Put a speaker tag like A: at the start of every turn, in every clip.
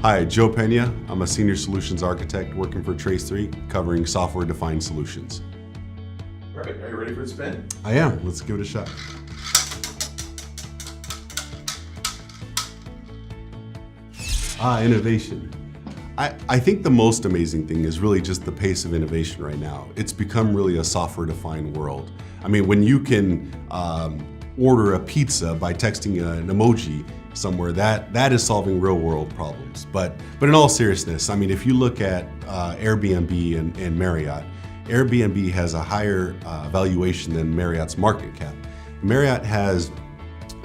A: Hi, Joe Peña. I'm a senior solutions architect working for Trace3, covering software-defined solutions.
B: Perfect. Are you ready for the spin?
A: I am. Let's give it a shot. Innovation. I think the most amazing thing is really just the pace of innovation right now. It's become really a software-defined world. I mean, when you can order a pizza by texting an emoji somewhere, that is solving real-world problems. But in all seriousness, I mean, if you look at Airbnb and Marriott, Airbnb has a higher valuation than Marriott's market cap. Marriott has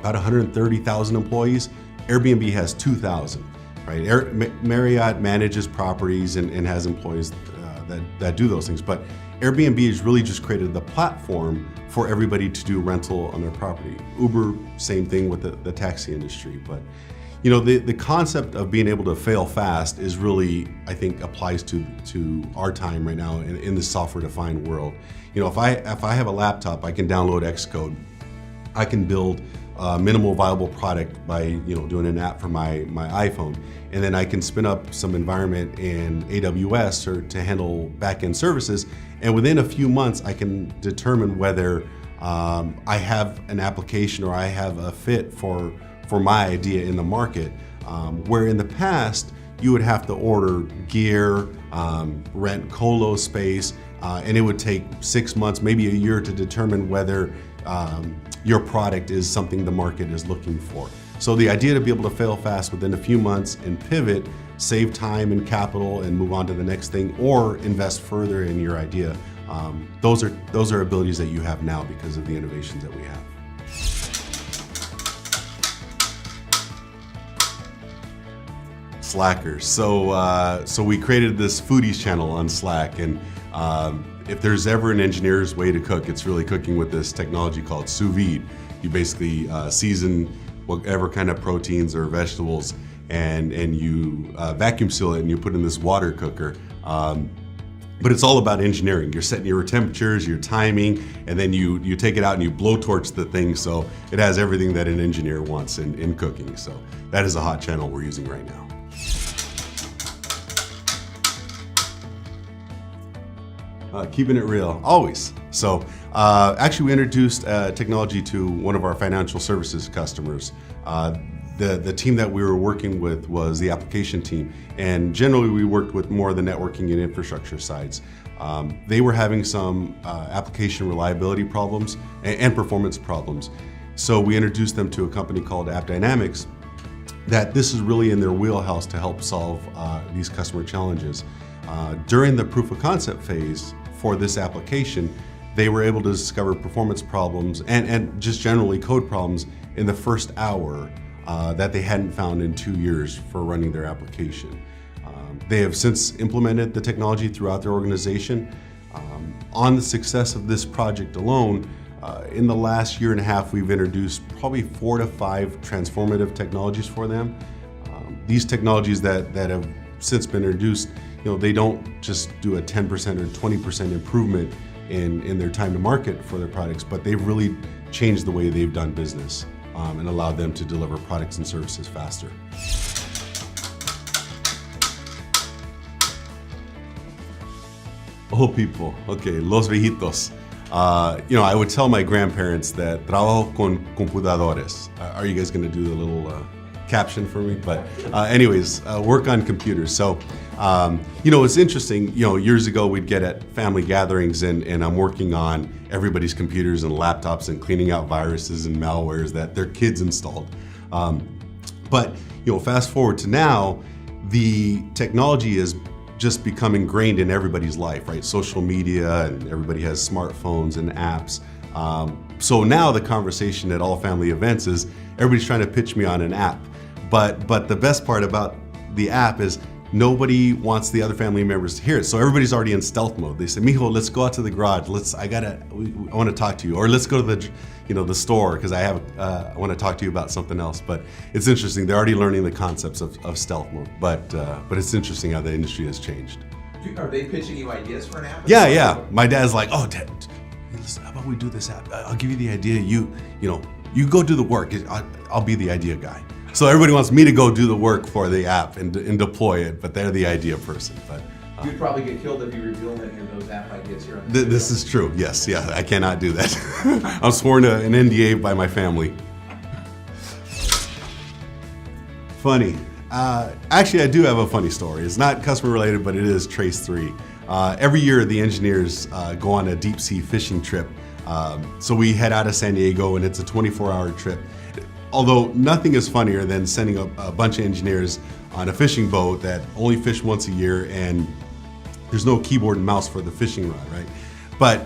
A: about 130,000 employees. Airbnb has 2,000. Right? Marriott manages properties and has employees that do those things. But Airbnb has really just created the platform for everybody to do rental on their property. Uber, same thing with the taxi industry. But you know, the concept of being able to fail fast is really, I think, applies to our time right now in the software-defined world. You know, if I have a laptop, I can download Xcode. I can build a minimal viable product by doing an app for my iPhone, and then I can spin up some environment in AWS or to handle backend services, and within a few months I can determine whether I have an application or I have a fit for my idea in the market, where in the past you would have to order gear, rent colo space, and it would take 6 months, maybe a year to determine whether your product is something the market is looking for. So the idea to be able to fail fast within a few months and pivot, save time and capital and move on to the next thing, or invest further in your idea, those are abilities that you have now because of the innovations that we have. Slackers. So we created this foodies channel on Slack, and if there's ever an engineer's way to cook, it's really cooking with this technology called Sous Vide. You basically season whatever kind of proteins or vegetables, and you vacuum seal it and you put in this water cooker. But it's all about engineering. You're setting your temperatures, your timing, and then you take it out and you blowtorch the thing so it has everything that an engineer wants in cooking. So that is a hot channel we're using right now. Keeping it real, always. So actually we introduced technology to one of our financial services customers. The team that we were working with was the application team, and generally we worked with more of the networking and infrastructure sides. They were having some application reliability problems and performance problems. So we introduced them to a company called AppDynamics, that this is really in their wheelhouse to help solve these customer challenges. During the proof of concept phase for this application, they were able to discover performance problems and just generally code problems in the first hour that they hadn't found in 2 years for running their application. They have since implemented the technology throughout their organization. On the success of this project alone, in the last year and a half, we've introduced probably 4 to 5 transformative technologies for them. These technologies that have since been introduced, they don't just do a 10% or 20% improvement in their time to market for their products, but they've really changed the way they've done business and allowed them to deliver products and services faster. Oh, people, okay, los viejitos. I would tell my grandparents that trabajo con computadores. Are you guys gonna do the little caption for me? But anyways, work on computers. So, it's interesting, years ago we'd get at family gatherings and I'm working on everybody's computers and laptops and cleaning out viruses and malwares that their kids installed. But, fast forward to now, the technology is just become ingrained in everybody's life, right? Social media, and everybody has smartphones and apps. So now the conversation at all family events is everybody's trying to pitch me on an app. But the best part about the app is nobody wants the other family members to hear it. So everybody's already in stealth mode. They say, "Mijo, let's go out to the garage. I want to talk to you," or "Let's go to the store because I want to talk to you about something else." But it's interesting. They're already learning the concepts of stealth mode. But it's interesting how the industry has changed.
B: Are they pitching you ideas for an app?
A: Yeah. My dad's like, "Oh, Dad, hey, listen, how about we do this app? I'll give you the idea. You go do the work. I'll be the idea guy." So everybody wants me to go do the work for the app and deploy it, but they're the idea person. But
B: You'd probably get killed if you revealed any of those app ideas here on
A: this is true. Yes, yeah, I cannot do that. I'm sworn to an NDA by my family. Funny. Actually, I do have a funny story. It's not customer related, but it is Trace 3. Every year, the engineers go on a deep sea fishing trip. So we head out of San Diego, and it's a 24-hour trip. Although nothing is funnier than sending a bunch of engineers on a fishing boat that only fish once a year, and there's no keyboard and mouse for the fishing rod, right? But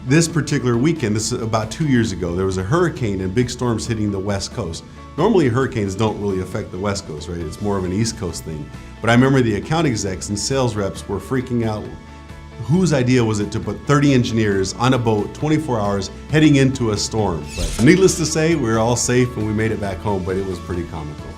A: this particular weekend, this is about 2 years ago, there was a hurricane and big storms hitting the West Coast. Normally hurricanes don't really affect the West Coast, right? It's more of an East Coast thing. But I remember the account execs and sales reps were freaking out. Whose idea was it to put 30 engineers on a boat 24 hours heading into a storm? But needless to say, we were all safe and we made it back home, but it was pretty comical.